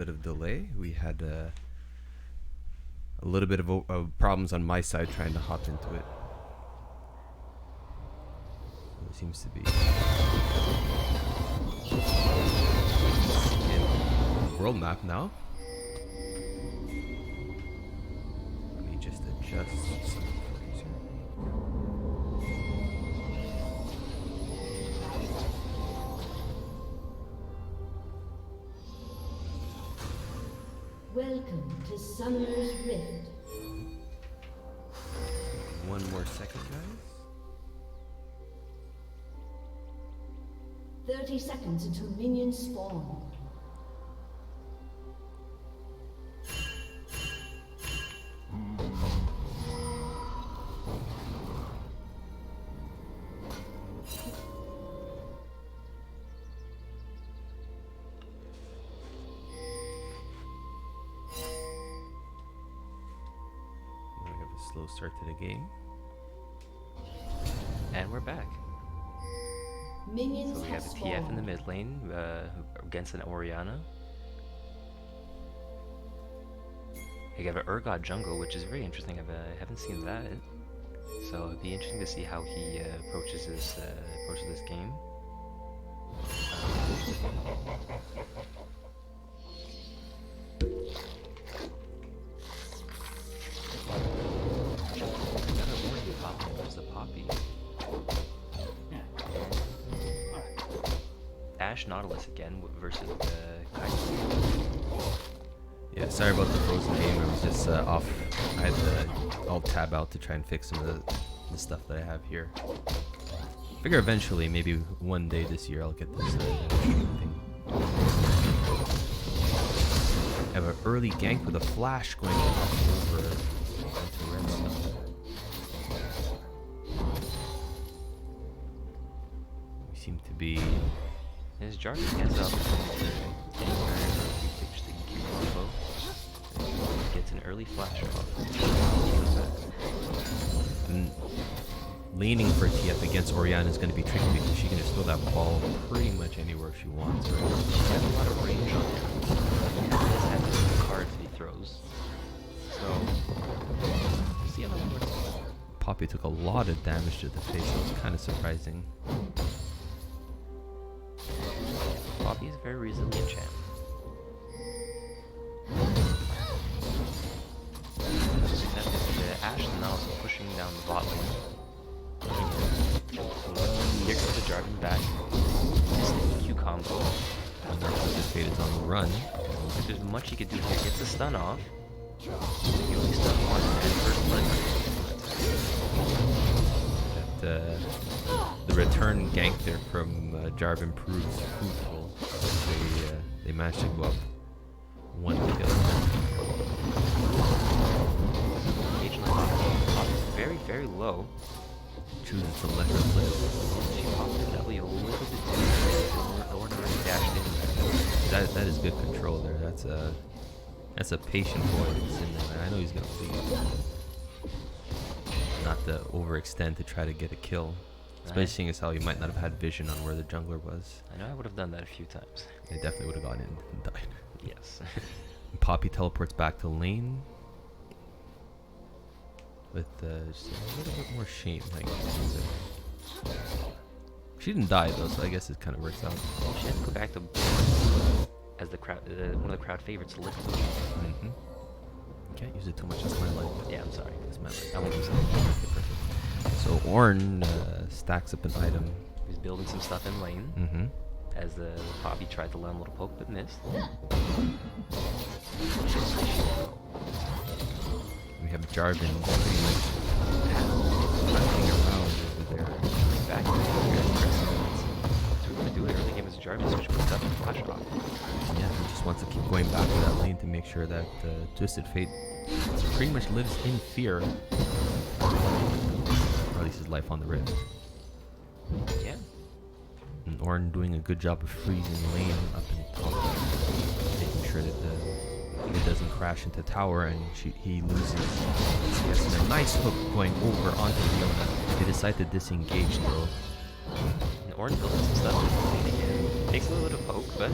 bit of delay. We had a little bit of problems on my side trying to hop into it. It seems to be in world map now. Let me just adjust some frames here. Welcome to Summoner's Rift. One more second, guys. 30 seconds until minions spawn. Slow start to the game. And we're back. Minions So we have a TF in the mid lane against an Orianna. You have an Urgot jungle, which is very interesting. I haven't seen that. So it'd be interesting to see how he approaches this game. The Poppy. Ash Nautilus again versus the Kaiser. Yeah, sorry about the frozen game. I was just off. I had to alt tab out to try and fix some of the stuff that I have here. Figure eventually, maybe one day this year, I'll get this thing. I have an early gank with a flash going off over into Redstone. We seem to be. His Jarvan gets up. Gets an early flash off. And leaning for TF against Orianna is going to be tricky because she can just throw that ball pretty much anywhere she wants. Right? He has a lot of range on him. He has his cards he throws. So, we'll see how that works. Poppy took a lot of damage to the face. It was kind of surprising. Poppy is a very resilient champ. The Ashe now is pushing down the bot lane. Here comes the Jarvan back. Just Q combo. And Narcissus Fate is on the run. If there's much he could do here, gets the stun off. He only stun one and first blood. The return gank there from Jarvan proves fruitful. They managed to go up one kill. Agent Poppy is very, very low. Chooses to let her live. She popped the W a little bit too. Orn already dashed in. That is good control there. That's a patient boy that's in there. I know he's gonna leave. Not to overextend to try to get a kill. Especially seeing as how he might not have had vision on where the jungler was. I know I would have done that a few times. They definitely would have gone in and died. Yes. Poppy teleports back to lane with just a little bit more shame. Like, she didn't die though, so I guess it kind of works out. She had to go back to as the crowd, one of the crowd favorites, Lick. Can't use it too much. That's my life. Yeah, I'm sorry. That's my life. I won't use it. Okay, perfect. So Orn stacks up an item. He's building some stuff in lane. As the Poppy tried to land a little poke but missed. We have Jarvan pretty much hunting around over there. Back to so we're gonna do it early game as Jarvan switch quick up and flash off. Yeah, he just wants to keep going back to that lane to make sure that Twisted Fate pretty much lives in fear. Or at least his life on the rift. Yeah. And Orn doing a good job of freezing lane up in the top, making sure that it doesn't crash into tower and he loses. Yes, and a nice hook going over onto Fiona. They decide to disengage though. And Orn building some stuff in lane again. Takes a little bit of poke, but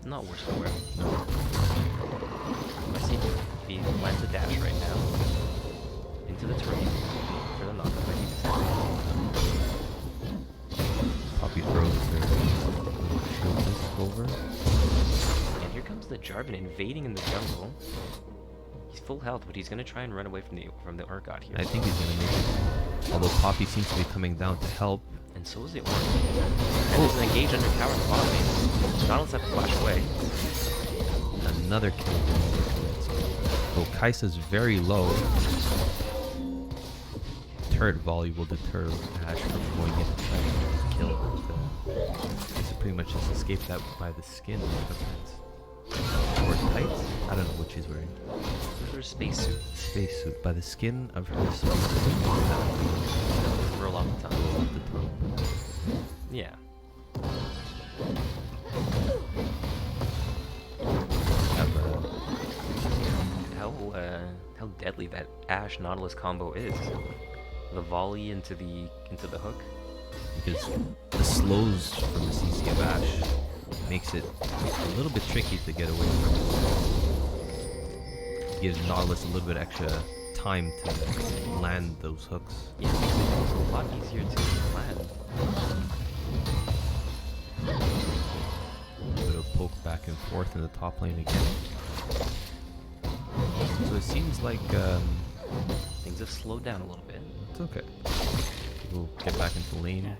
not worse for wear. Let's see if he lands a dash right now into the terrain for the knockup. I Poppy throws her shield disc over. And here comes the Jarvan invading in the jungle. He's full health, but he's gonna try and run away from the Urgot here. I think he's gonna make it. Although Poppy seems to be coming down to help. And so is the Ornn. And there's an engage under tower in the bottom lane. Nautilus have to flash away. Another kill. So Kai'Sa's very low. Turret volley will deter Ashe from going in and trying to kill. Kai'Sa pretty much just escaped that by the skin. Or tights? I don't know what she's wearing. Her spacesuit. Spacesuit. By the skin of her spacesuit. Roll off the tongue. Roll off the tongue. Yeah. How deadly that Ashe Nautilus combo is. The volley into the hook. Because the slows from the CC of Ashe makes it a little bit tricky to get away from it. Gives Nautilus a little bit extra time to land those hooks. Yeah, it makes it a lot easier to land. A bit of poke back and forth in the top lane again. So it seems like things have slowed down a little bit. It's okay. We'll get back into lane.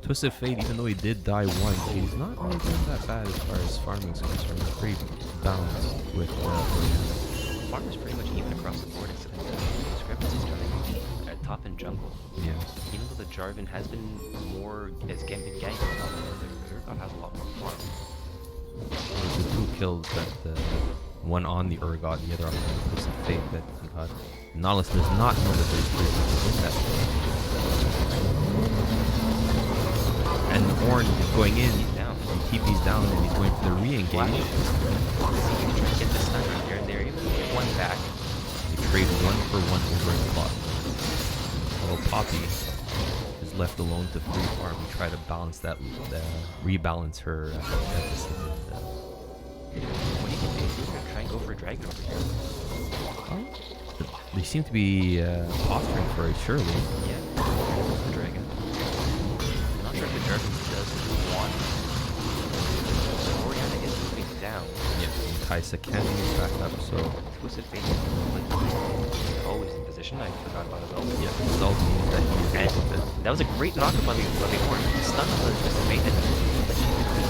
Twisted Fate, even though he did die once, he's not really doing that bad as far as farming is concerned. He's pretty balanced with farm is pretty much even across the board. It's discrepancies starting at top and jungle. Yeah. Even though the Jarvan has been been ganking a lot more, the Urgot has a lot more farm. The two kills that one on the Urgot, the other on the Twisted Fate that he got. Nautilus does not know that there's prisoners in that. And Ornn is going in, down. TP's down, and he's going for the re-engage. See, you can try to get this sniper here and there, even get one back. They trade 1 for 1 over the clock. Although Poppy is left alone to free farm and try to balance that, rebalance her deficit. What do you think they do? They're trying to go for a dragon over here. They seem to be posturing for it, surely. Yeah, the dragon. I'm not sure if the Jarvan does want. Oriana is moving down. Yeah, and Kai'Sa can't move back up, so. Twisted Fate is always in position. I forgot about his ult. Yeah, his ult means that he's able to. That was a great knockup on the Ornn. Stun on the Twisted Fate, but she didn't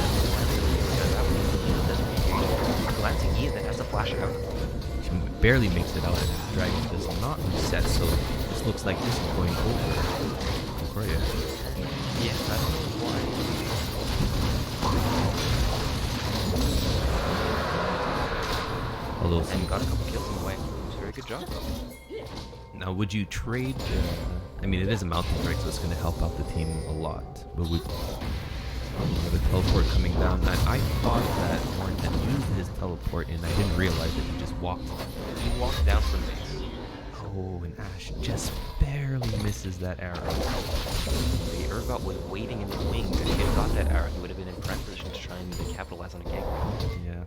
glancing E that has a flash out. She barely makes it out, and the dragon does not reset, so this looks like this is going over Concordia. Yeah, I don't know why. Although, And got a couple kills on the way. It was a very good job. now would you trade? I mean, it is a mountain break, so it's going to help out the team a lot. But with the teleport coming down, I thought that Ornn had used his teleport, and I didn't realize that he just walked. He walked down from base. Oh, and Ashe just barely misses that arrow. The Urgot was waiting in the wings, and if he had got that arrow, he would have been in prime position to try and capitalize on a gank. Yeah.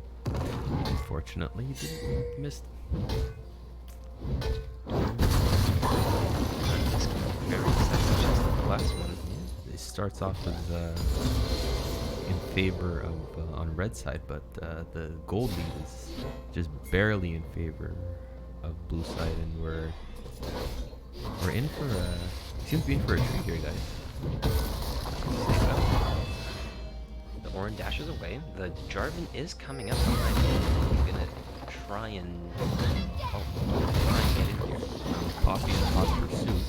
Unfortunately, he didn't. He missed. Very exciting, just like the last one. Yeah, it starts off with in favor of on red side, but the gold lead is just barely in favor of blue side, and we're in for seems to be in for a treat here, guys. The Ornn dashes away. The Jarvan is coming up behind him. He's gonna try and get in here. Poppy in hot pursuit.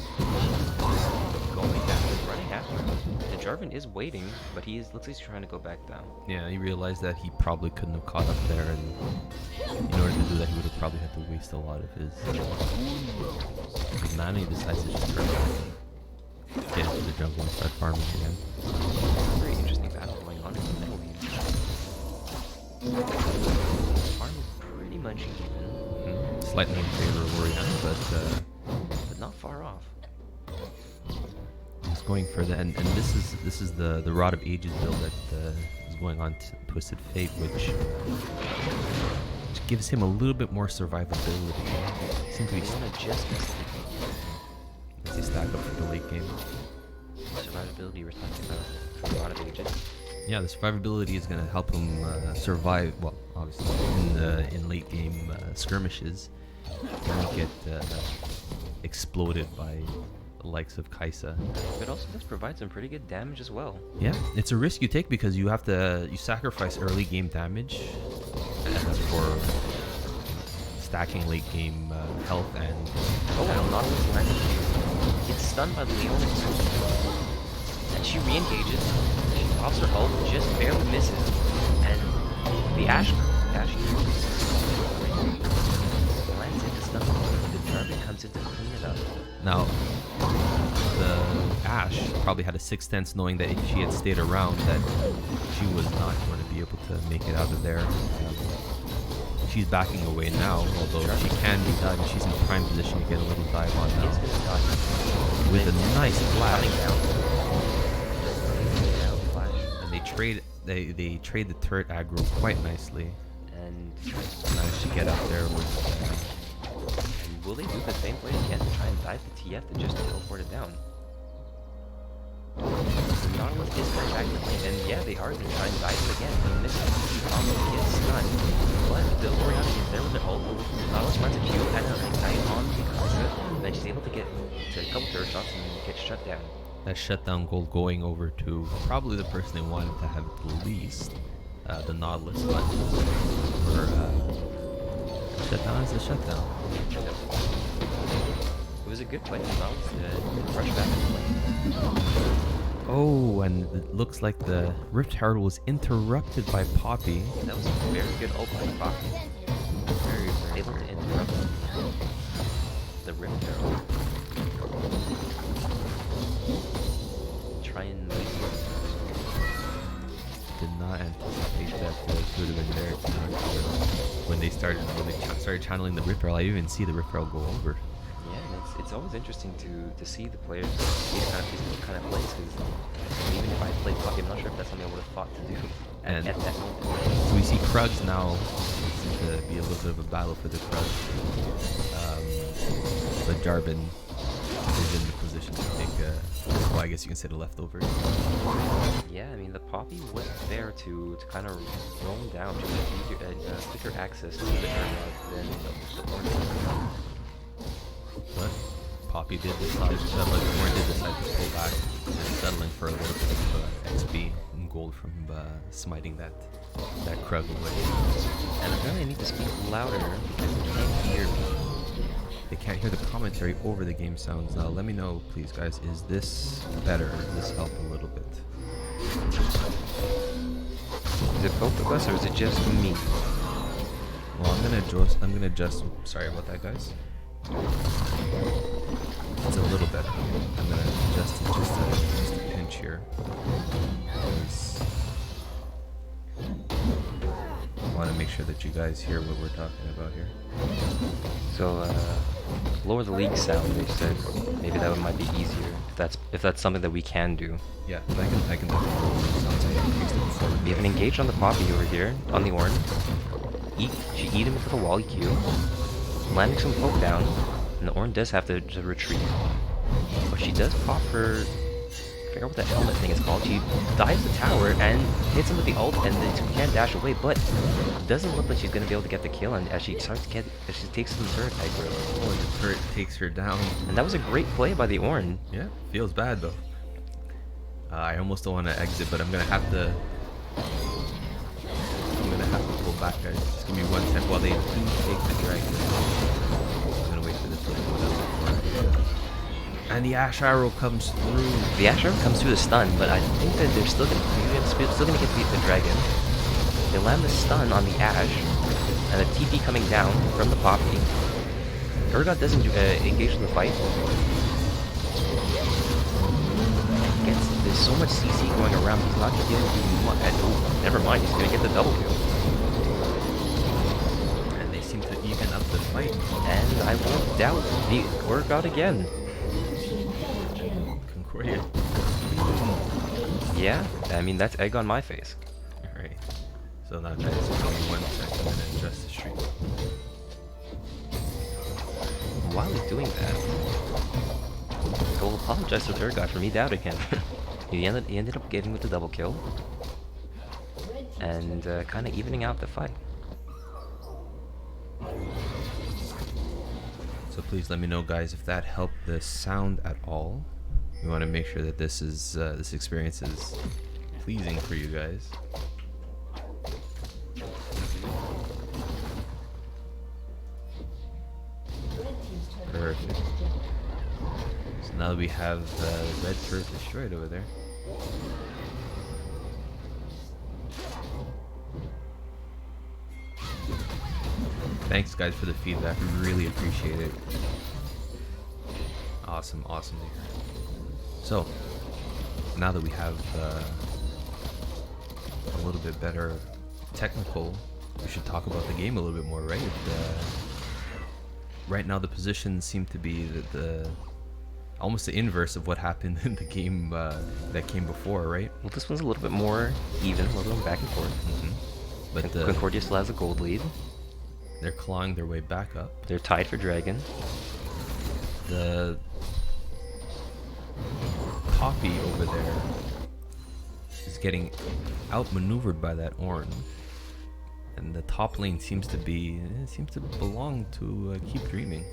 Going after, running after him. The Jarvan is waiting, but looks like he's trying to go back down. Yeah, he realized that he probably couldn't have caught up there, and in order to do that, he would have probably had to waste a lot of his mana. He decides to just turn back and get into the jungle and start farming again. Very interesting battle going on in the middle here. Farm is pretty much even. Slightly in favor of Oriana, but not far off. he's going for the and this is the Rod of Ages build that is going on to Twisted Fate, which gives him a little bit more survivability. Seems to be Leona just missed it. as he stack up for the late game. Survivability we're talking about for a lot of ages. Yeah, the survivability is going to help him survive. Well, obviously in late game skirmishes, he won't get exploded by the likes of Kaisa. But it also does provide some pretty good damage as well. Yeah, it's a risk you take because you sacrifice early game damage for stacking late game health and. Oh, and Nautilus landed. Gets stunned by the Leona. And she re-engages. She pops her ult, just barely misses. And the Ashe lands into stun. The Jarvan comes in to clean it up. Now, the Ashe probably had a sixth sense knowing that if she had stayed around that she was not going to be able to make it out of there. She's backing away now, although she can be done. She's in prime position to get a little dive on now. With a nice flash. And they trade the turret aggro quite nicely. And Managed to get up there with will they do the same play again to try and dive the TF to just teleport it down? The Nautilus is coming back to play, and yeah, they are going to try and dive it again. The missile combo gets stunned, but the Oriana is there with the ult. Nautilus finds a Q and a Ignite on the Kaisa, and then she's able to get to a couple turret shots and get shut down. that shutdown goal going over to probably the person they wanted to have the least, the Nautilus, but for shutdown is a shutdown. It was a good play. Nautilus rushed back into play. Oh, and it looks like the Rift Herald was interrupted by Poppy. That was a very good ult by Poppy. Very able to interrupt the Rift Herald. Try and Did not anticipate that she would have been there when they started channeling the Rift Herald. I didn't even see the Rift Herald go over. Yeah, and it's always interesting to see the players see the kind of plays, because even if I played Poppy, I'm not sure if that's something I would have thought to do at that moment. So we see Krugs now. Seems to be a little bit of a battle for the Krugs. But Jarvan is in the position to take well, I guess you can say the leftovers. Yeah, I mean, the Poppy was there to kind of roam down, to quicker access to the Herald than the Orange. But Poppy did decide, did decide to pull back, settling for a little bit of XP and gold from smiting that Krug away. And apparently I need to speak louder because they can't hear me. They can't hear the commentary over the game sounds. Now let me know, please, guys. Is this better? Does this help a little bit? Is it both of us or is it just me? Well, I'm gonna adjust. Sorry about that, guys. It's a little better. I'm gonna adjust it just a pinch here. I want to make sure that you guys hear what we're talking about here. So, lower the league sound, they said. Maybe that might be easier, if that's something that we can do. Yeah, I can definitely lower the sounds. I increased it before. We have an engage on the Poppy over here, on the Ornn. She eat him into the wall EQ. Landing some poke down, and the Ornn does have to retreat. But she does pop her... I forget what that helmet thing is called. She dives the tower and hits him with the ult, and then she can dash away, but it doesn't look like she's going to be able to get the kill, and as she takes some turret aggro. Oh, and the turret takes her down. And that was a great play by the Ornn. Yeah, feels bad though. I almost don't want to exit, but I'm gonna have to pull back, guys. Just give me 1 sec while they do take the dragon. I'm gonna wait for this to go down. And the Ashe arrow comes through. The Ashe arrow comes through the stun, but I think that they're still gonna get the dragon. They land the stun on the Ashe, and the TP coming down from the Poppy. Urgot doesn't engage in the fight. There's so much CC going around, he's not going to be able to do much. Oh, never mind, he's going to get the double kill. And they seem to even up the fight. And I won't doubt the Urgot again. Concordia. Yeah, I mean, that's egg on my face. So now guys, give me 1 second and adjust the stream. While he's doing that, I will apologize to the third guy for me doubting him. he ended up getting with the double kill and kind of evening out the fight. So please let me know, guys, if that helped the sound at all. We want to make sure that this is this experience is pleasing for you guys. Perfect. So now that we have red turret destroyed over there. Thanks guys for the feedback, we really appreciate it. Awesome, awesome to hear. So, now that we have a little bit better technical, we should talk about the game a little bit more, right? Right now the positions seem to be almost the inverse of what happened in the game that came before, right? Well, this one's a little bit more even, a little bit back and forth. But Concordia still has a gold lead. They're clawing their way back up. They're tied for dragon. The Poppy over there is getting outmaneuvered by that Ornn, and the top lane seems to belong to Keep Dreaming.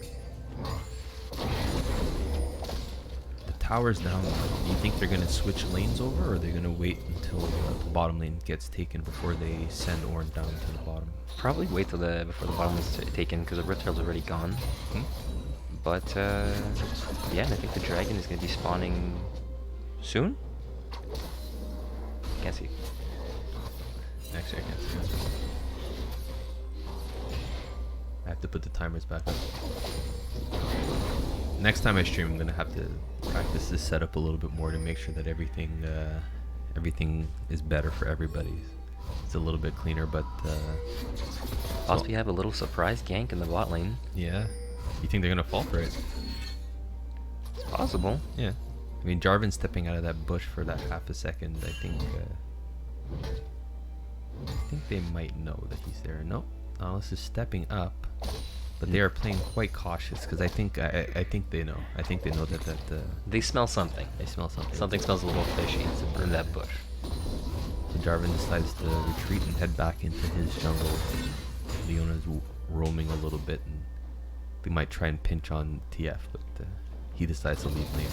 The tower's down. Do you think they're gonna switch lanes over, or are they gonna wait until the bottom lane gets taken before they send Ornn down to the bottom? Probably wait till before the bottom is taken, because the Red Turtle's already gone. But yeah, and I think the dragon is gonna be spawning soon. Can't see. Actually, I can't see. I have to put the timers back up. Next time I stream, I'm gonna have to practice this setup a little bit more to make sure that everything is better for everybody. It's a little bit cleaner, but possibly have a little surprise gank in the bot lane. Yeah, you think they're gonna fall for it? It's possible. Yeah, I mean Jarvan stepping out of that bush for that half a second. I think they might know that he's there. No, Alice is stepping up. But they are playing quite cautious because I think they know. I think they know that they smell something. They smell something. Something smells a little fishy in that bush. So Jarvan decides to retreat and head back into his jungle. Leona's roaming a little bit, and they might try and pinch on TF, but he decides to leave lane.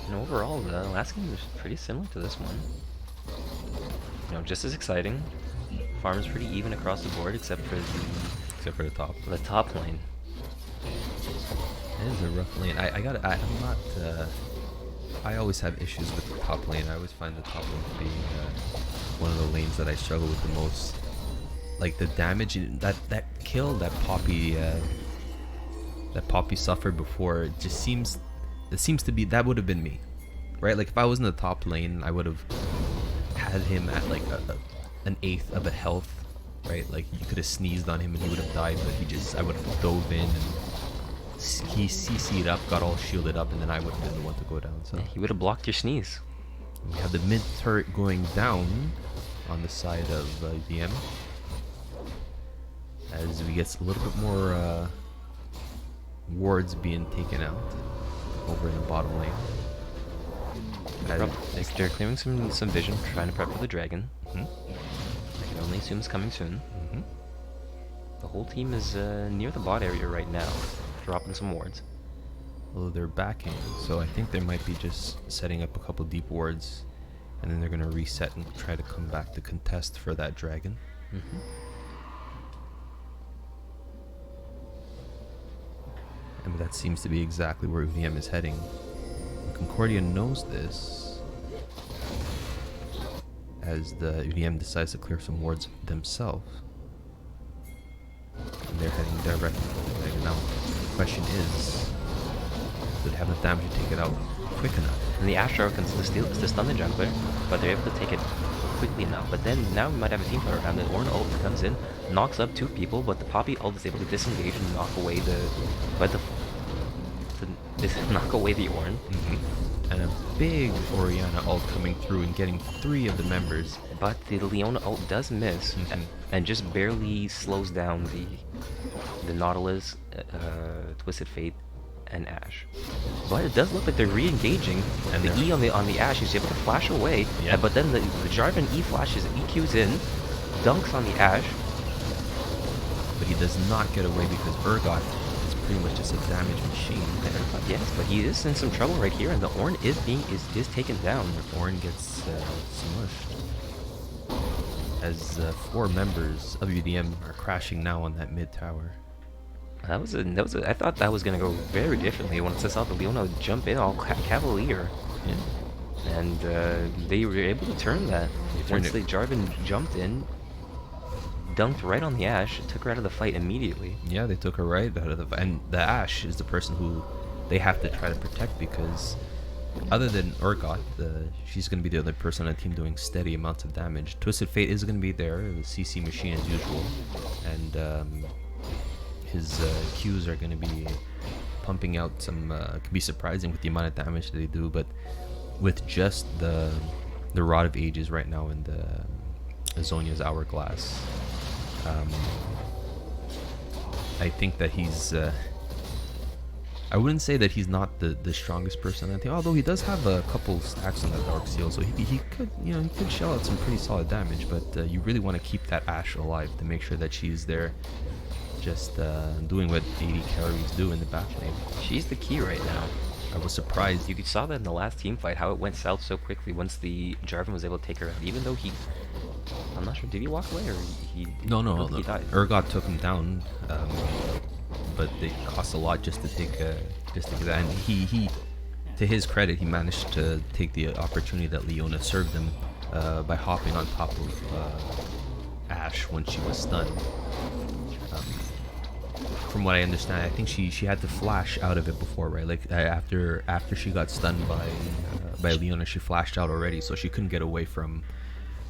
And overall, the last game was pretty similar to this one. You know, just as exciting. Farm is pretty even across the board, except for the top. The top lane. It is a rough lane. I always have issues with the top lane. I always find the top lane to be one of the lanes that I struggle with the most. Like the damage that kill that Poppy suffered before, it seems to be that would have been me, right? Like if I was in the top lane, I would have had him at like an eighth of a health, right? Like you could have sneezed on him and he would have died, but I would have dove in and he CC'd up, got all shielded up, and then I would have been the one to go down. So yeah, he would have blocked your sneeze. We have the mid turret going down on the side of UDEM as we get a little bit more wards being taken out over in the bottom lane. They're clearing some vision, trying to prep for the dragon. I can only assume it's coming soon. The whole team is near the bot area right now, dropping some wards. Although they're backing, so I think they might be just setting up a couple deep wards, and then they're going to reset and try to come back to contest for that dragon. And that seems to be exactly where UDEM is heading. Concordia knows this, as the UDEM decides to clear some wards themselves. And they're heading directly for the dragon. Now, the question is, do they have enough damage to take it out quick enough? And the Astro can still stun the jungler, but they're able to take it quickly enough. But then now we might have a team player around. The Ornn ult comes in, knocks up 2 people, but the Poppy ult is able to disengage and knock away the is knock away the Ornn. And a big Orianna ult coming through and getting 3 of the members. But the Leona ult does miss and just barely slows down the Nautilus, Twisted Fate, and Ashe. But it does look like they're re-engaging. And the E on the Ashe, he's able to flash away. Yeah. But then the Jarvan E flashes, EQs in, dunks on the Ashe. But he does not get away because Urgot is pretty much just a damage machine. Yes, but he is in some trouble right here, and the Ornn is taken down. Ornn gets smushed. As 4 members of UDM are crashing now on that mid tower. I thought that was gonna go very differently once I saw the Leona jump in all cavalier. Yeah. And they were able to turn that. Once the Jarvan jumped in, dunked right on the Ashe, took her out of the fight immediately. Yeah, they took her right out of the fight. And the Ashe is the person who they have to try to protect because other than Urgot, she's going to be the other person on the team doing steady amounts of damage. Twisted Fate is going to be there, the CC machine as usual. And his Qs are going to be pumping out some, can be surprising with the amount of damage that they do, but with just the Rod of Ages right now in the Zhonya's Hourglass, I think that he's I wouldn't say that he's not the strongest person on the team, although he does have a couple stacks on that Dark Seal, so he could, you know, he could shell out some pretty solid damage, but you really want to keep that Ashe alive to make sure that she's there just doing what 80 calories do in the back lane. She's the key right now. I was surprised. You saw that in the last team fight, how it went south so quickly once the Jarvan was able to take her out. Even though I'm not sure, did he walk away or he No, he died? Urgot took him down, but it cost a lot just to take that. And he, to his credit, he managed to take the opportunity that Leona served him by hopping on top of Ashe when she was stunned. From what I understand, I think she had to flash out of it before, right? Like after she got stunned by Leona, she flashed out already, so she couldn't get away from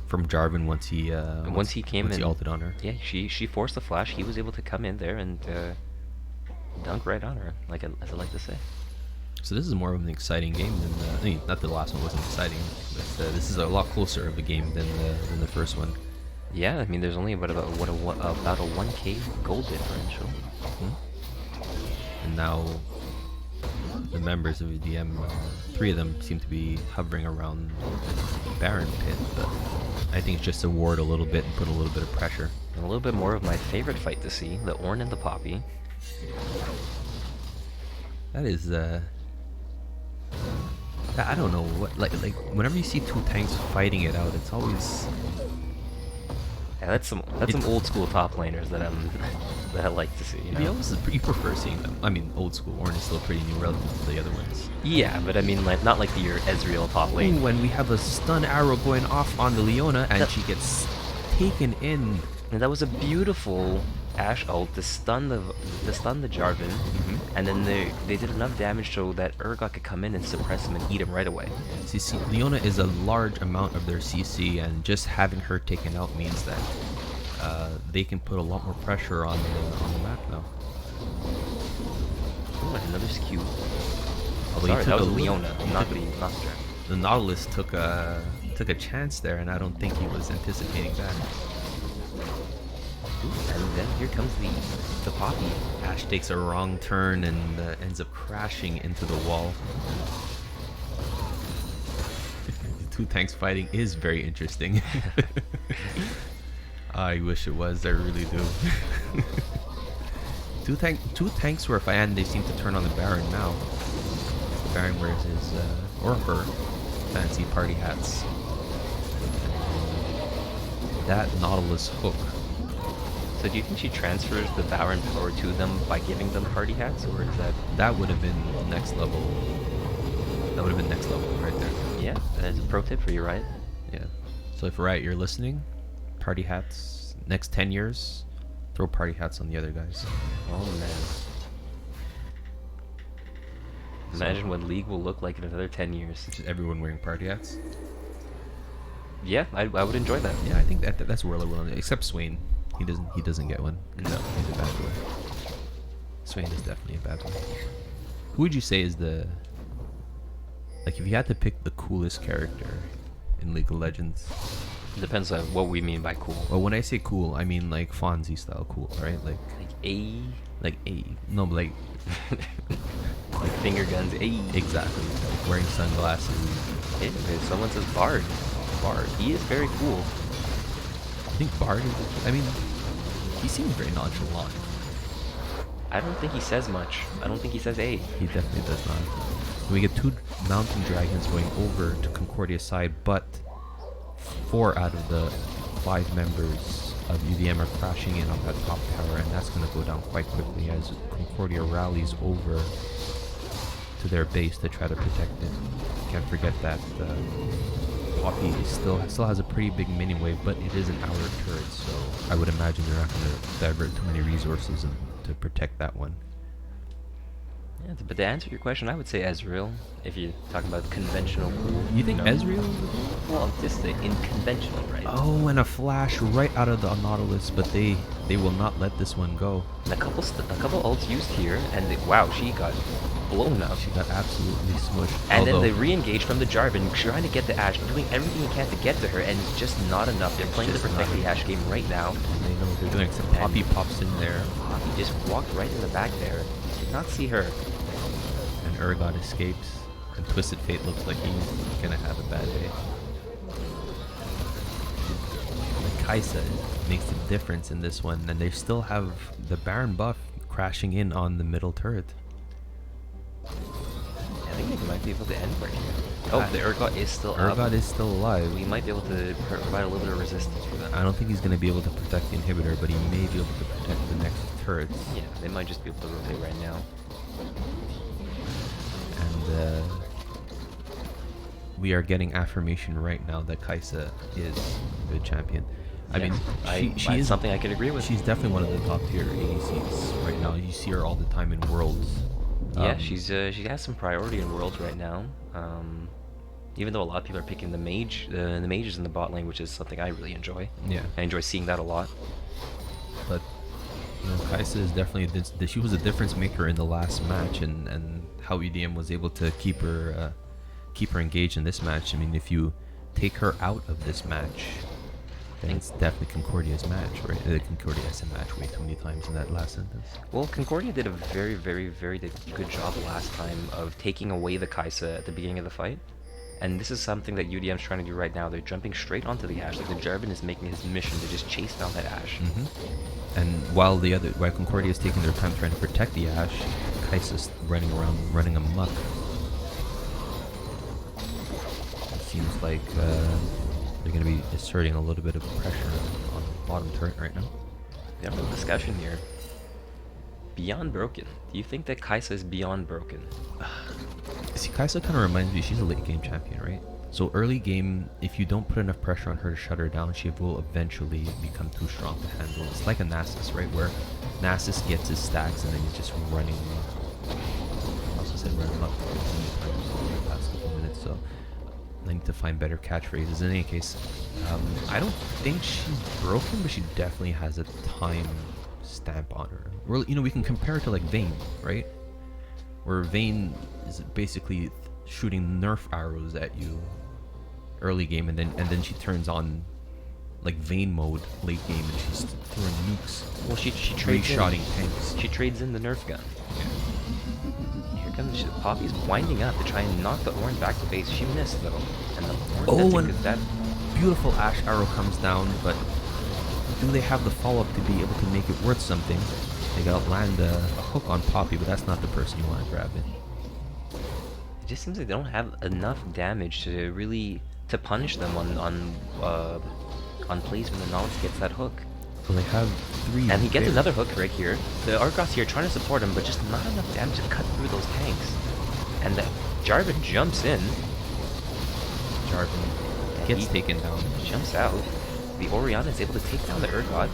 Jarvan once he ulted on her. Yeah, she forced the flash. He was able to come in there and dunk right on her, as I like to say. So this is more of an exciting game than I mean, not that the last one wasn't exciting, but this is a lot closer of a game than the first one. Yeah, I mean, there's only about a 1K goal differential. And now the members of UDM, 3 of them seem to be hovering around Baron pit, but I think it's just to ward a little bit and put a little bit of pressure. And a little bit more of my favorite fight to see, the Ornn and the Poppy. That is I don't know what like whenever you see 2 tanks fighting it out, it's always Yeah, that's some old school top laners that I like to see. You know? You prefer seeing them. I mean, old school Ornn is still pretty new relative to the other ones. Yeah, but I mean, like not like your Ezreal top lane. When we have a stun arrow going off on the Leona and she gets taken in. And that was a beautiful Ashe ult to stun the Jarvan, and then they did enough damage so that Urgot could come in and suppress him and eat him right away. See, Leona is a large amount of their CC, and just having her taken out means that they can put a lot more pressure on the map now. Oh, another skew. Sorry, that was Leona, not the Jarvan. The Nautilus took a chance there, and I don't think he was anticipating that. And then here comes the Poppy. Ashe takes a wrong turn and ends up crashing into the wall. The 2 tanks fighting is very interesting. I wish it was, I really do. two tanks were and they seem to turn on the Baron now. The Baron wears his, or her, fancy party hats. That Nautilus hook. So do you think she transfers the Baron power to them by giving them party hats, or is that... That would have been next level. That would have been next level right there. Yeah, that's a pro tip for you, Riot. Yeah. So if Riot, you're listening, party hats, next 10 years, throw party hats on the other guys. Oh man. Imagine what League will look like in another 10 years. Just everyone wearing party hats. Yeah, I would enjoy that. Yeah, I think that's where will, except Swain. He doesn't get one. No. He's a bad boy. Swain is definitely a bad boy. Who would you say is the, like, if you had to pick the coolest character in League of Legends? Depends on what we mean by cool. Well, when I say cool, I mean like Fonzie style cool, right? Like A. like a no, but like Like finger guns. A. exactly, like wearing sunglasses. If someone says Bard. Bard. He is very cool. I think Bard is. I mean, he seems very nonchalant. I don't think he says much. I don't think he says A. He definitely does not. We get 2 mountain dragons going over to Concordia's side, but 4 out of the 5 members of UDM are crashing in on that top tower, and that's going to go down quite quickly as Concordia rallies over to their base to try to protect it. Can't forget that Poppy still has a pretty big mini wave, but it is an hour turret, so I would imagine they're not going to divert too many resources to protect that one. Yeah, but to answer your question, I would say Ezreal. If you're talking about conventional cool. You think know? Ezreal? Well, just the conventional, right? Oh, and a flash right out of the Nautilus, but they will not let this one go. And a couple ults used here, and wow, she got blown up. She got absolutely smushed. And Although, then they re-engage from the Jarvan, trying to get the Ashe, doing everything they can to get to her, and it's just not enough. They're playing to just protect not the Ashe game right now. they know what they're doing, except Poppy pops in there, Poppy just walked right in the back there. Did not see her. and Urgot escapes, and Twisted Fate looks like he's gonna have a bad day. And Kaisa makes the difference in this one, and they still have the Baron buff crashing in on the middle turret. I think they might be able to end right here. Oh, the Urgot is still up. Urgot is still alive. We might be able to provide a little bit of resistance for them. I don't think he's going to be able to protect the inhibitor, but he may be able to protect the next turrets. Yeah, they might just be able to rotate right now. And we are getting affirmation right now that Kaisa is a good champion. I Yeah, mean, she is something I could agree with. She's definitely one of the top tier ADCs right now. You see her all the time in Worlds. Yeah, she has some priority in Worlds right now. Even though a lot of people are picking the mage, the mages in the bot lane, which is something I really enjoy. Yeah. I enjoy seeing that a lot. But you know, Kaisa is definitely she was a difference maker in the last match, and how UDM was able to keep her engaged in this match. I mean, if you take her out of this match, then it's definitely Concordia's match, right? Concordia has a match way too many times in that last sentence. Well, Concordia did a very, very, very good job last time of taking away the Kaisa at the beginning of the fight. And this is something that UDM's trying to do right now. They're jumping straight onto the Ashe. Like the Jarvan is making his mission to just chase down that Ashe. And while Concordia is taking their time trying to protect the Ashe, Kaisa's running around, running amok. It seems like they're going to be asserting a little bit of pressure on the bottom turret right now. We have a discussion here. Beyond broken. Do you think that Kaisa is beyond broken? See, Kaisa kind of reminds me, she's a late game champion, right? So early game, if you don't put enough pressure on her to shut her down, she will eventually become too strong to handle. It's like a Nasus, right? Where Nasus gets his stacks and then he's just running. I also said running up in the past couple minutes, so I need to find better catchphrases. In any case, I don't think she's broken, but she definitely has a time stamp on her. Or, you know, we can compare it to like Vayne, right? Where Vayne is basically shooting nerf arrows at you early game, and then she turns on like Vayne mode late game, and she's throwing nukes. Well, she trades shotting tanks. She trades in the nerf gun. Here comes Poppy's winding up to try and knock the Orange back to base. She missed though, and the Orange and that beautiful Ashe arrow comes down, but do they have the follow-up to be able to make it worth something? They gotta land a hook on Poppy, but that's not the person you want to grab it. It just seems like they don't have enough damage to really punish them on plays when the Nautilus gets that hook. Well, they have 3. And he gets another hook right here. The Argos here trying to support him, but just not enough damage to cut through those tanks. And the Jarvan jumps in. Jarvan gets taken down. Jumps out. The Orianna is able to take down the Urgot.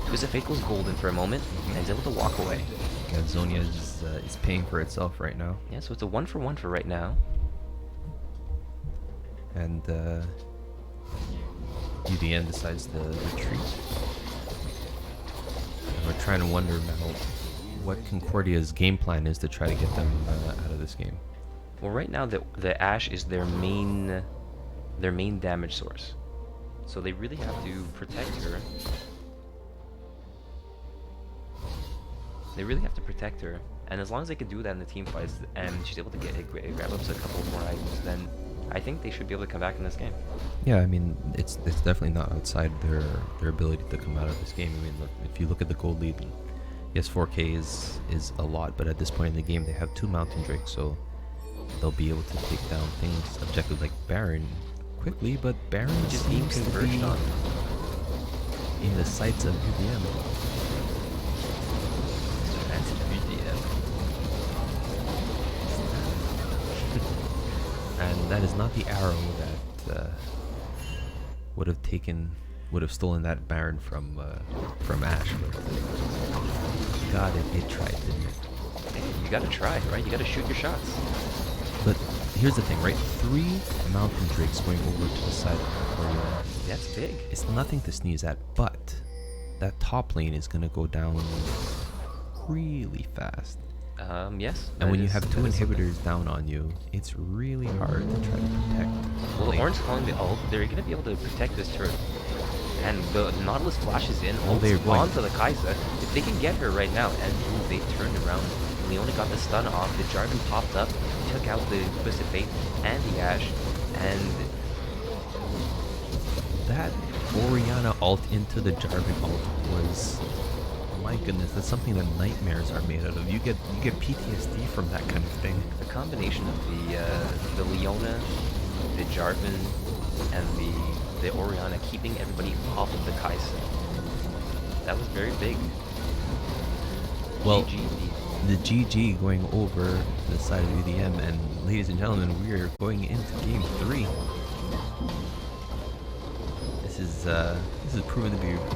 Twisted Fate goes golden for a moment, and he's able to walk away. Yeah, Zonia is paying for itself right now. Yeah, so it's a 1-for-1 for right now. And UDN decides to retreat. And we're trying to wonder now what Concordia's game plan is to try to get them out of this game. Well, right now the Ashe is their main damage source, so they really have to protect her. They really have to protect her, and as long as they can do that in the team fights, and she's able to grab up a couple more items, then I think they should be able to come back in this game. Yeah, I mean, it's definitely not outside their ability to come out of this game. I mean, look, if you look at the gold lead, yes, 4K is a lot, but at this point in the game, they have 2 Mountain Drakes, so they'll be able to take down things, objectives like Baron, quickly, but Baron Just seems being to converged be on. in the sights of UDM. That's UDM. And that is not the arrow that would have stolen that Baron from Ashe, but God, it tried, didn't it? Hey, you gotta try, right? You gotta shoot your shots. But here's the thing, right? 3 Mountain Drakes going over to the side of Concordia. That's big. It's nothing to sneeze at, but that top lane is gonna go down really fast. Yes. And when you is- have 2 that is something. inhibitors down on you, it's really hard to try to protect. Well, the lane. Orange calling the ult, they're gonna be able to protect this turret. And the Nautilus flashes in, Oh, they're ults going. onto the Kai'Sa. If they can get her right now, and ooh, they turned around. Leona got the stun off, the Jarvan popped up, took out the Twisted Fate and the Ashe, and That Orianna ult into the Jarvan ult was, my goodness, that's something that nightmares are made out of. You get PTSD from that kind of thing. the combination of the Leona, the Jarvan, and the Orianna keeping everybody off of the Kai'Sa. That was very big. Well, GG indeed. the GG going over to the side of UDM, and ladies and gentlemen, we are going into game 3. This is proven to be